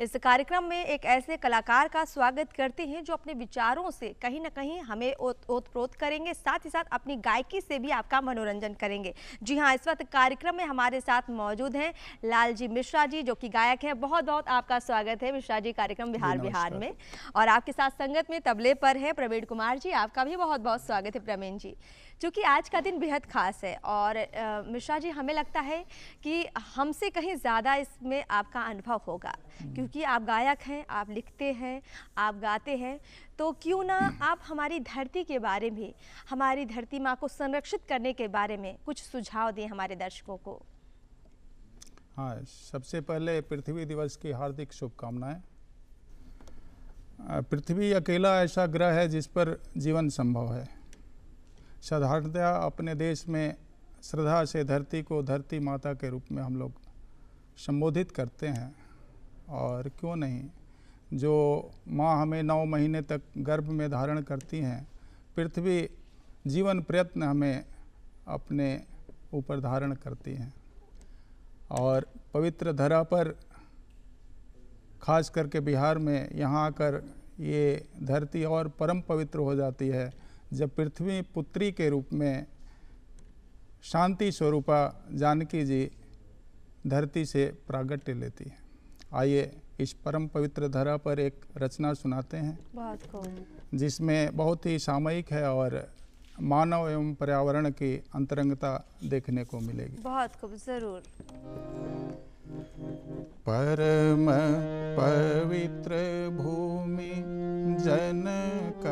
इस कार्यक्रम में एक ऐसे कलाकार का स्वागत करते हैं जो अपने विचारों से कहीं ना कहीं हमें ओत-प्रोत करेंगे, साथ ही साथ अपनी गायकी से भी आपका मनोरंजन करेंगे। जी हाँ, इस वक्त कार्यक्रम में हमारे साथ मौजूद हैं लालजी मिश्रा जी, जो कि गायक हैं। बहुत बहुत आपका स्वागत है मिश्रा जी कार्यक्रम बिहार में। और आपके साथ संगत में तबले पर है प्रवीण कुमार जी, आपका भी बहुत बहुत स्वागत है प्रवीण जी। क्योंकि आज का दिन बेहद खास है और मिश्रा जी, हमें लगता है कि हमसे कहीं ज़्यादा इसमें आपका अनुभव होगा, क्योंकि आप गायक हैं, आप लिखते हैं, आप गाते हैं। तो क्यों ना आप हमारी धरती के बारे में, हमारी धरती माँ को संरक्षित करने के बारे में कुछ सुझाव दें हमारे दर्शकों को। हाँ, सबसे पहले पृथ्वी दिवस की हार्दिक शुभकामनाएं। पृथ्वी अकेला ऐसा ग्रह है जिस पर जीवन संभव है। साधारणतया अपने देश में श्रद्धा से धरती को धरती माता के रूप में हम लोग संबोधित करते हैं, और क्यों नहीं, जो माँ हमें 9 महीने तक गर्भ में धारण करती हैं, पृथ्वी जीवन प्रयत्न हमें अपने ऊपर धारण करती हैं। और पवित्र धरा पर, खास करके बिहार में, यहाँ आकर ये धरती और परम पवित्र हो जाती है जब पृथ्वी पुत्री के रूप में शांति स्वरूपा जानकी जी धरती से प्रागट्य लेती है। आइए इस परम पवित्र धरा पर एक रचना सुनाते हैं, बहुत खूब, जिसमें बहुत ही सामयिक है और मानव एवं पर्यावरण की अंतरंगता देखने को मिलेगी। बहुत खूब, जरूर। परम पवित्र भूमि जनक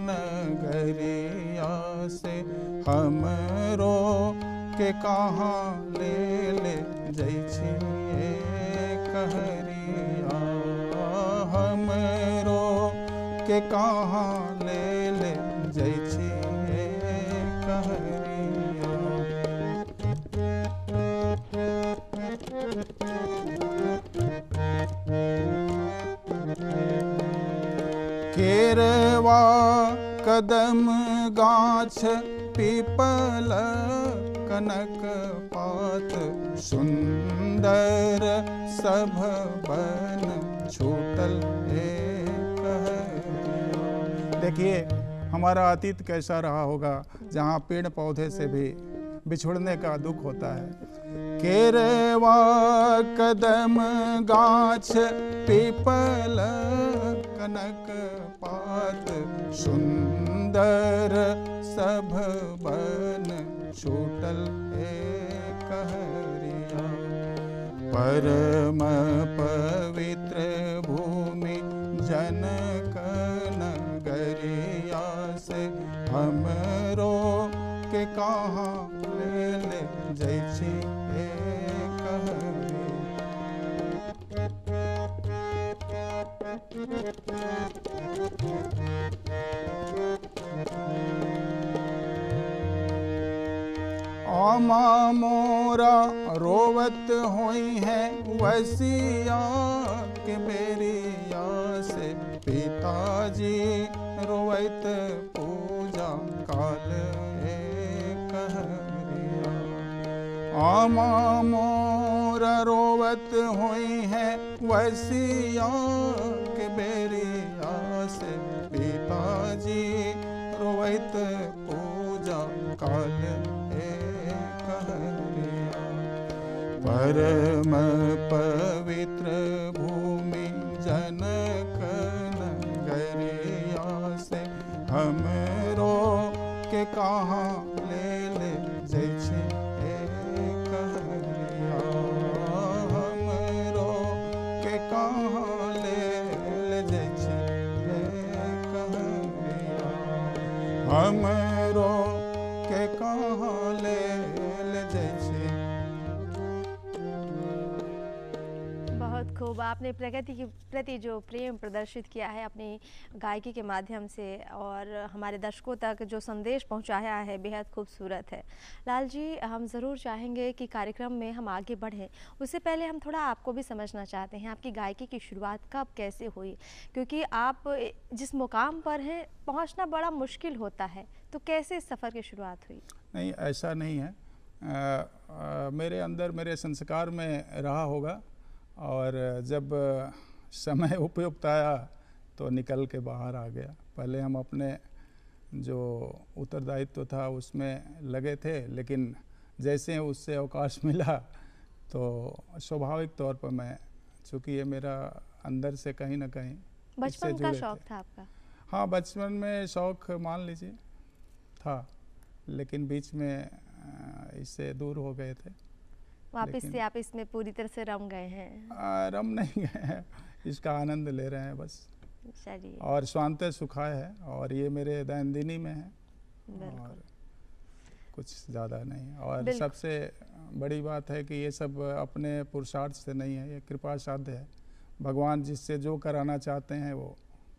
नगरिया से हमरो के कहाँ ले जाइ छिए कहरिया, हमरो के कहाँ ले जाइ छिए कहरिया। केरवा कदम गाछ पीपल कनक पात, सुंदर सभ बन छूटल कहरिया। देखिए हमारा अतीत कैसा रहा होगा, जहाँ पेड़ पौधे से भी बिछुड़ने का दुख होता है। केरवा कदम गाछ पीपल कनक पात, सुंदर सभ बन छूटल कहरिया। परम पवित्र भूमि जनक नगरिया से हमरो के कहाँ ले जाइ छिए कहरिया। आमा मोरा रोवत होई है वसिया के बेरिया से, पिताजी रोवत पूजा काल कहरिया। आमा मोरा रोवत होई है वसिया के बेरिया से, पिताजी रोवत पूजा काल कहरिया। परम पवित्र भूमि जनक नगरिया से हमरो के कहाँ ले जाइ छिए कहरिया, हमरो के कहाँ ले जाइ छिए कहरिया, हमरो के कहाँ ले जाइ छिए। बहुत खूब, आपने प्रकृति के प्रति जो प्रेम प्रदर्शित किया है अपनी गायकी के माध्यम से और हमारे दर्शकों तक जो संदेश पहुंचाया है, बेहद खूबसूरत है। लाल जी, हम ज़रूर चाहेंगे कि कार्यक्रम में हम आगे बढ़ें। उससे पहले हम थोड़ा आपको भी समझना चाहते हैं, आपकी गायकी की शुरुआत कब कैसे हुई, क्योंकि आप जिस मुकाम पर हैं पहुंचना बड़ा मुश्किल होता है, तो कैसे इस सफ़र की शुरुआत हुई? नहीं, ऐसा नहीं है। मेरे अंदर मेरे संस्कार में रहा होगा, और जब समय उपयुक्त आया तो निकल के बाहर आ गया। पहले हम अपने जो उत्तरदायित्व था उसमें लगे थे, लेकिन जैसे उससे अवकाश मिला तो स्वाभाविक तौर पर मैं, चूँकि ये मेरा अंदर से कहीं ना कहीं बचपन का शौक था आपका? हाँ, बचपन में शौक मान लीजिए था, लेकिन बीच में इससे दूर हो गए थे। वापस से आप इसमें पूरी तरह से रम गए हैं? रम नहीं गए हैं, इसका आनंद ले रहे हैं बस। चलिए। और स्वांतः सुखाय है, और ये मेरे दैनंदिनी में है और कुछ ज़्यादा नहीं। और सबसे बड़ी बात है कि ये सब अपने पुरुषार्थ से नहीं है, ये कृपा साध्य है। भगवान जिससे जो कराना चाहते हैं वो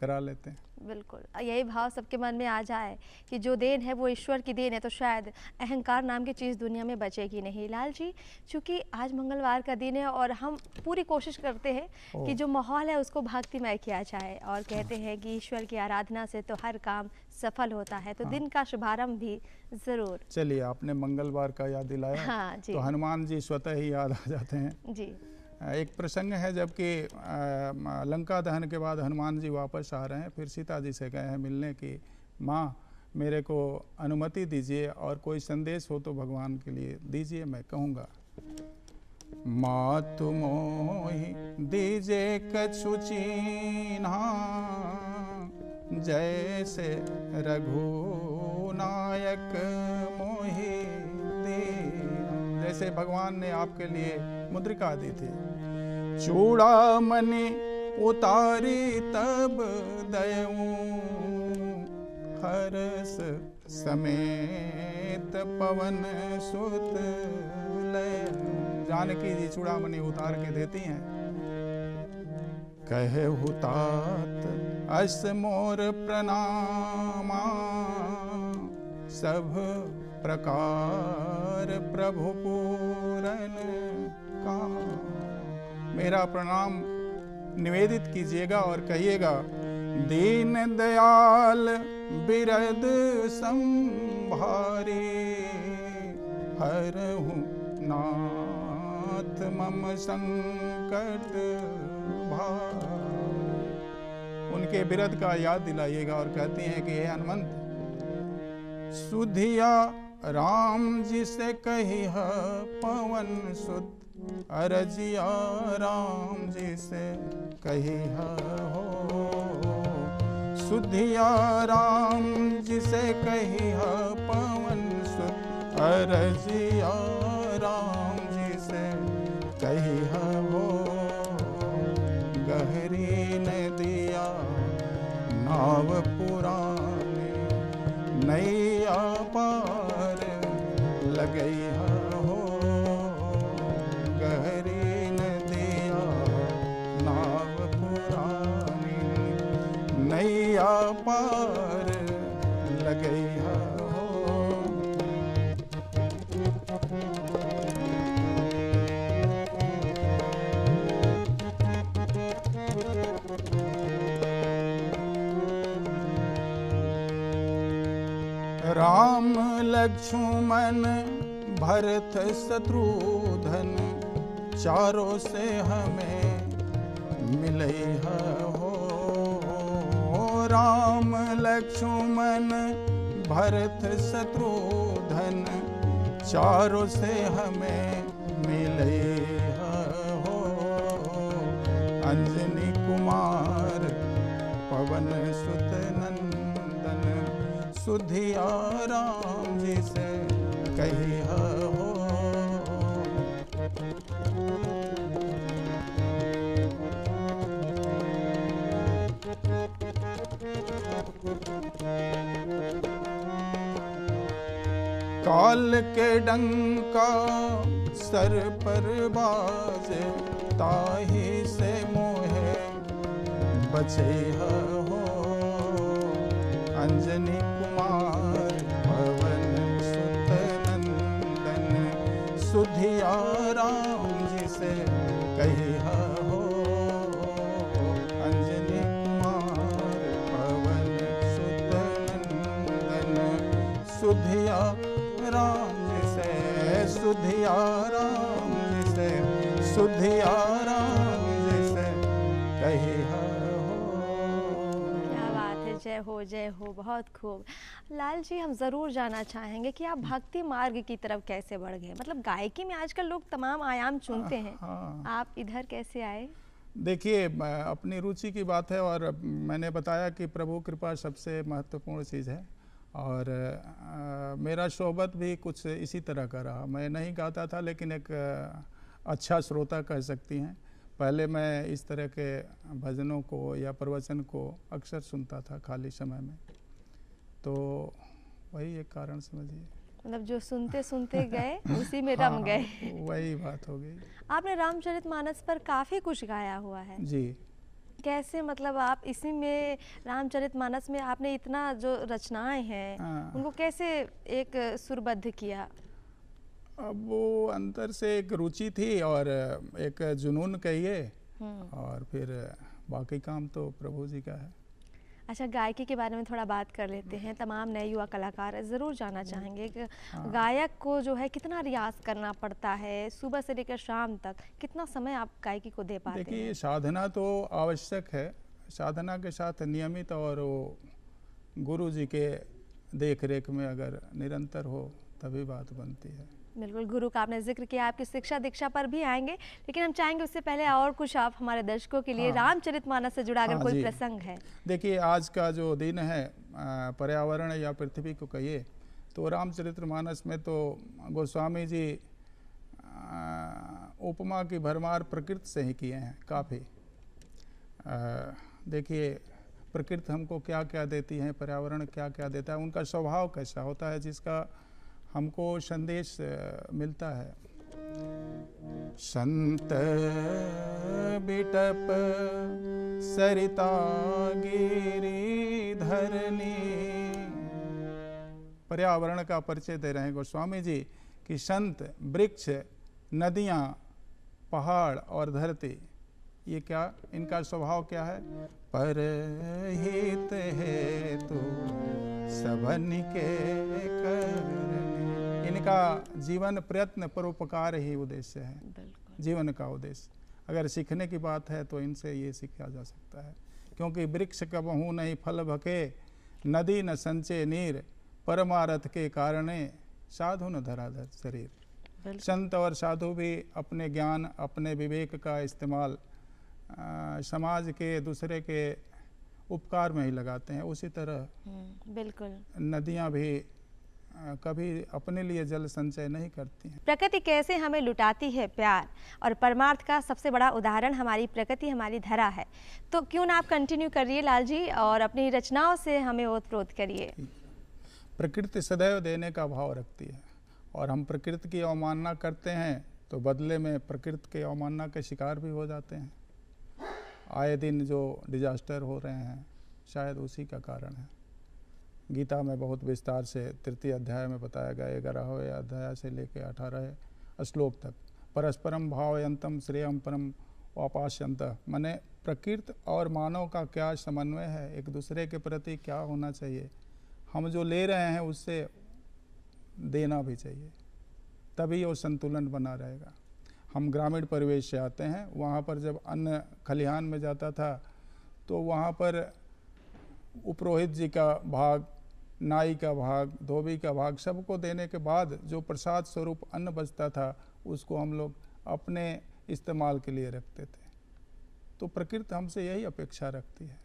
करा लेते हैं। बिल्कुल, यही भाव सबके मन में आ जाए कि जो देन है वो ईश्वर की देन है, तो शायद अहंकार नाम की चीज़ दुनिया में बचेगी नहीं। लाल जी, चूँकि आज मंगलवार का दिन है और हम पूरी कोशिश करते हैं कि जो माहौल है उसको भक्तिमय किया जाए, और कहते हैं कि ईश्वर की आराधना से तो हर काम सफल होता है, तो दिन का शुभारंभ भी ज़रूर। चलिए, आपने मंगलवार का याद दिलाया। हाँ जी। तो हनुमान जी स्वतः ही याद आ जाते हैं जी। एक प्रसंग है, जबकि लंका दहन के बाद हनुमान जी वापस आ रहे हैं, फिर सीता जी से गए हैं मिलने की, माँ मेरे को अनुमति दीजिए और कोई संदेश हो तो भगवान के लिए दीजिए, मैं कहूँगा। माँ तुमोहि दीजिए कछु चीन्हा, जैसे रघुनायक मोहि दीन्हा। जैसे भगवान ने आपके लिए मुद्रिका दी थी। चूड़ामणि उतारी तब दयऊ, हर्ष समेत पवन सुत लयऊ। जानकी जी चूड़ामणि उतार के देती हैं। कहु तात अस मोर प्रणामा, सब प्रकार प्रभु पूरन का। मेरा प्रणाम निवेदित कीजिएगा और कहिएगा, दीन दयाल बिरद संभारी, हरहु नाथ मम संकट भारी। उनके बिरद का याद दिलाइएगा और कहती हैं कि हे हनुमंत, सुधिया राम जी से कही है पवन सुत, अरजिया राम जी से कही है हो। सुधिया राम जी से कही है पवन सुत, अरजिया राम जी से कही है हो। गहरी नदिया नाव पुरानी, नैया पार लगई हो। गहरी नदिया नाव पुरानी, नैया पार लगई हो। राम लक्ष्मण भरत शत्रुधन, चारों से हमें मिले हो। राम लक्ष्मण भरत शत्रुधन, चारों से हमें मिले हो। अंजनी कुमार पवन सुत नंदन, सुधिया राम जी से कही हो। काल के डंका सर पर बाजे, ताही से मोहे बचे हो। अंजनी कुमार पवन सुत नंदन, सुधिया राम जी से कही हो। अंजनी कुमार पवन सुत नंदन, सुधिया राम जी से, सुधिया राम जी से, सुधिया राम जी से कहिहा हो। क्या बात है, जय हो, बहुत खूब। लाल जी, हम ज़रूर जानना चाहेंगे कि आप भक्ति मार्ग की तरफ कैसे बढ़ गए? मतलब गायकी में आजकल लोग तमाम आयाम चुनते हैं, हाँ, आप इधर कैसे आए? देखिए अपनी रुचि की बात है, और मैंने बताया कि प्रभु कृपा सबसे महत्वपूर्ण चीज़ है। और मेरा शोहबत भी कुछ इसी तरह का रहा। मैं नहीं गाता था, लेकिन एक अच्छा श्रोता कह सकती हैं। पहले मैं इस तरह के भजनों को या प्रवचन को अक्सर सुनता था खाली समय में, तो वही एक कारण समझिए। मतलब जो सुनते सुनते गए उसी में हाँ, रम गए। वही बात हो गई। आपने रामचरितमानस पर काफ़ी कुछ गाया हुआ है, जी। कैसे? मतलब आप इसी में रामचरितमानस में आपने इतना जो रचनाएं हैं हाँ, उनको कैसे एक सुरबद्ध किया? अब वो अंदर से एक रुचि थी और एक जुनून कहिए, और फिर बाकी काम तो प्रभु जी का है। अच्छा, गायकी के बारे में थोड़ा बात कर लेते हैं। तमाम नए युवा कलाकार ज़रूर जानना चाहेंगे कि हाँ। गायक को जो है कितना रियाज़ करना पड़ता है, सुबह से लेकर शाम तक कितना समय आप गायकी को दे पाते देखिए, हैं? साधना तो आवश्यक है। साधना के साथ नियमित और वो गुरु जी के देख रेख में अगर निरंतर हो तभी बात बनती है। बिल्कुल, गुरु का आपने जिक्र किया, आपकी शिक्षा दीक्षा पर भी आएंगे, लेकिन हम चाहेंगे उससे पहले और कुछ आप हमारे दर्शकों के लिए हाँ। रामचरितमानस से जुड़ा अगर हाँ कोई जी। प्रसंग है। देखिए, आज का जो दिन है पर्यावरण या पृथ्वी को कहिए, तो रामचरितमानस में तो गोस्वामी जी उपमा की भरमार प्रकृति से ही किए हैं काफ़ी। देखिए, प्रकृति हमको क्या क्या देती है, पर्यावरण क्या क्या देता है, उनका स्वभाव कैसा होता है, जिसका हमको संदेश मिलता है। संत बिटप सरिता गिरी धरनी। पर्यावरण का परिचय दे रहे हैं गोस्वामी जी कि संत, वृक्ष, नदियाँ, पहाड़ और धरती, ये क्या, इनका स्वभाव क्या है? पर हित हेतु सबन के करनी। इनका जीवन प्रयत्न परोपकार ही उद्देश्य है, जीवन का उद्देश्य। अगर सीखने की बात है तो इनसे ये सीखा जा सकता है, क्योंकि वृक्ष कबहू नहीं फल भके, नदी न संचे नीर, परमारथ के कारणे साधु न धराधर शरीर। संत और साधु भी अपने ज्ञान, अपने विवेक का इस्तेमाल समाज के, दूसरे के उपकार में ही लगाते हैं। उसी तरह बिल्कुल नदियाँ भी कभी अपने लिए जल संचय नहीं करती हैं। प्रकृति कैसे हमें लुटाती है प्यार, और परमार्थ का सबसे बड़ा उदाहरण हमारी प्रकृति, हमारी धरा है। तो क्यों ना आप कंटिन्यू करिए लाल जी, और अपनी रचनाओं से हमें ओतप्रोत करिए। प्रकृति सदैव देने का भाव रखती है, और हम प्रकृति की अवमानना करते हैं तो बदले में प्रकृति के अवमानना के शिकार भी हो जाते हैं। आए दिन जो डिजास्टर हो रहे हैं शायद उसी का कारण है। गीता में बहुत विस्तार से 3 अध्याय में बताया गया, 11वें अध्याय से लेकर 18 श्लोक तक, परस्परम भावयंतम श्रेयम परम वापाश्यंत। माने प्रकृति और मानव का क्या समन्वय है, एक दूसरे के प्रति क्या होना चाहिए, हम जो ले रहे हैं उससे देना भी चाहिए, तभी वो संतुलन बना रहेगा। हम ग्रामीण परिवेश से आते हैं, वहाँ पर जब अन्न खलिहान में जाता था तो वहाँ पर उपरोहित जी का भाग, नाई का भाग, धोबी का भाग, सबको देने के बाद जो प्रसाद स्वरूप अन्न बचता था उसको हम लोग अपने इस्तेमाल के लिए रखते थे। तो प्रकृति हमसे यही अपेक्षा रखती है,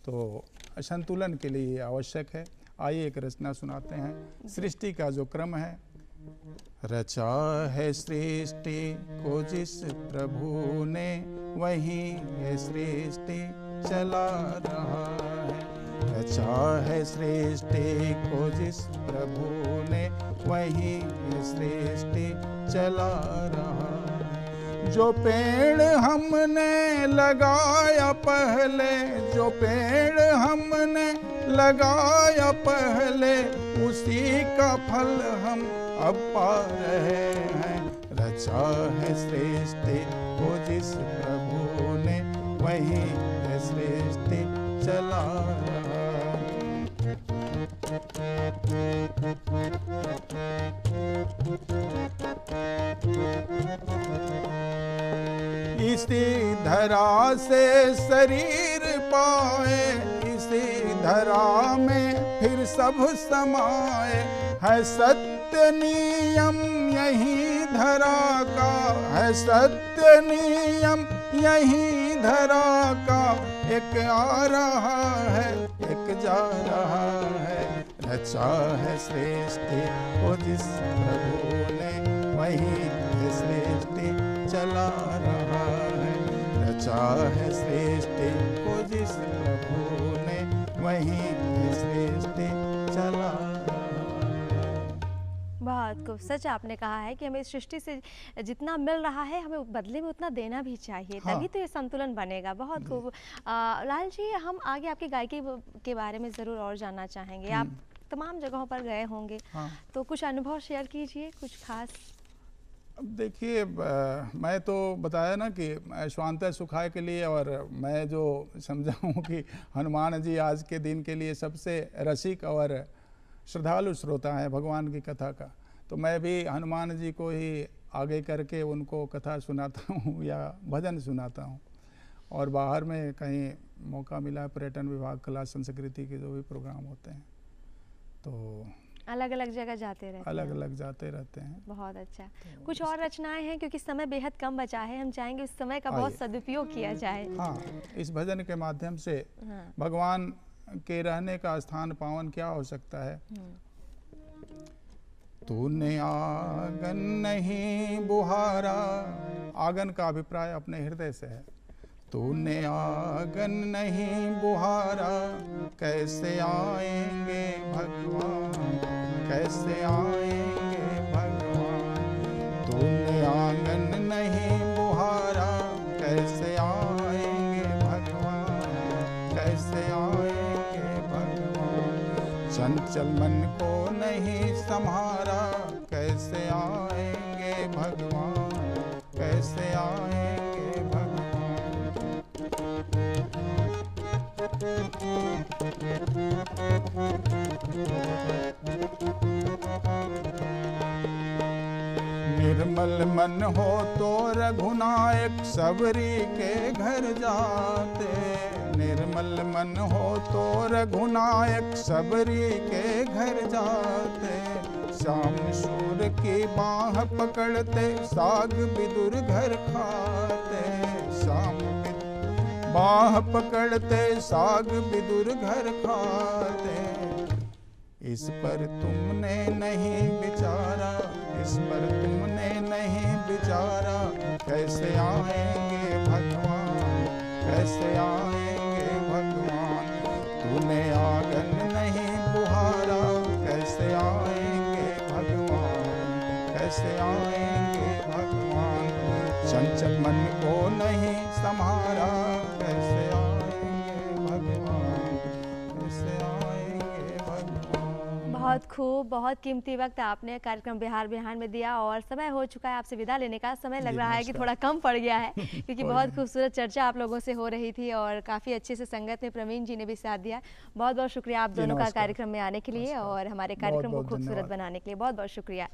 तो संतुलन के लिए ये आवश्यक है। आइए एक रचना सुनाते हैं। सृष्टि का जो क्रम है, रचा है सृष्टि को जिस प्रभु ने, वही है सृष्टि चला रहा है। रचा है सृष्टि को जिस प्रभु ने, वही है सृष्टि चला रहा है। जो पेड़ हमने लगाया पहले, जो पेड़ हमने लगाया पहले, उसी का फल हम अब पा रहे हैं। रचा है सृष्टि को जिस प्रभु ने, वही है सृष्टि चला रहा है। इसी धरा से शरीर पाए, इसी धरा में फिर सब समाए। है सत्य नियम यही धरा का, है सत्य नियम यही धरा का। एक आ रहा है, एक जा रहा है। रचा है सृष्टि को जिस प्रभु ने, वही सृष्टि चला रहा है। रचा है सृष्टि को जिस प्रभु ने, वही सृष्टि चला रहा है। बहुत खूब, सच आपने कहा है कि हमें इस सृष्टि से जितना मिल रहा है हमें बदले में उतना देना भी चाहिए, हाँ। तभी तो ये संतुलन बनेगा। बहुत खूब। लाल जी, हम आगे आपकी गायकी के बारे में ज़रूर और जानना चाहेंगे। आप तमाम जगहों पर गए होंगे, हाँ। तो कुछ अनुभव शेयर कीजिए, कुछ खास। अब देखिए, मैं तो बताया ना कि स्वांतः सुखाय के लिए, और मैं जो समझा हूँ कि हनुमान जी आज के दिन के लिए सबसे रसिक और श्रद्धालु श्रोता है भगवान की कथा का, तो मैं भी हनुमान जी को ही आगे करके उनको कथा सुनाता हूँ या भजन सुनाता हूँ। और बाहर में कहीं मौका मिला, पर्यटन विभाग, कला संस्कृति के जो भी प्रोग्राम होते हैं, तो अलग अलग जगह जाते रहते हैं। अलग अलग जाते रहते हैं। बहुत अच्छा। कुछ और रचनाएं हैं, क्योंकि समय बेहद कम बचा है, हम चाहेंगे उस समय का बहुत सदुपयोग किया जाए। हाँ, इस भजन के माध्यम से हाँ। भगवान के रहने का स्थान पावन क्या हो सकता है। तूने आंगन नहीं बुहारा, आंगन का अभिप्राय अपने हृदय से है। तूने आंगन नहीं बुहारा, कैसे आएंगे भगवान, कैसे आएंगे भगवान। तूने आंगन नहीं बुहारा, कैसे आएंगे भगवान, कैसे आएंगे भगवान। चंचल मन को नहीं संहारा, कैसे आएंगे भगवान, कैसे आएंगे भगवान। निर्मल मन हो तो रघुनायक सबरी के घर जाते। निर्मल मन हो तो रघुनायक सबरी के घर जाते। श्याम सूर की बाह पकड़ते, साग विदुर घर खाते। श्याम बाह पकड़ते, साग विदुर घर खाते। इस पर तुमने नहीं विचारा, इस पर तुमने नहीं विचारा। कैसे आएंगे भगवान, कैसे आएंगे भगवान। तूने आंगन नहीं बुहारा, कैसे आएंगे भगवान, कैसे आएंगे भगवान। चंचल मन को नहीं संहारा, कैसे आएंगे भगवान, कैसे आएंगे भगवान। बहुत खूब, बहुत कीमती वक्त आपने कार्यक्रम बिहार बिहान में दिया, और समय हो चुका है आपसे विदा लेने का। समय लग रहा है कि थोड़ा कम पड़ गया है, क्योंकि बहुत खूबसूरत चर्चा आप लोगों से हो रही थी और काफ़ी अच्छे से संगत में प्रवीण जी ने भी साथ दिया। बहुत बहुत शुक्रिया आप दोनों का कार्यक्रम में आने के लिए और हमारे कार्यक्रम को खूबसूरत बनाने के लिए। बहुत बहुत शुक्रिया।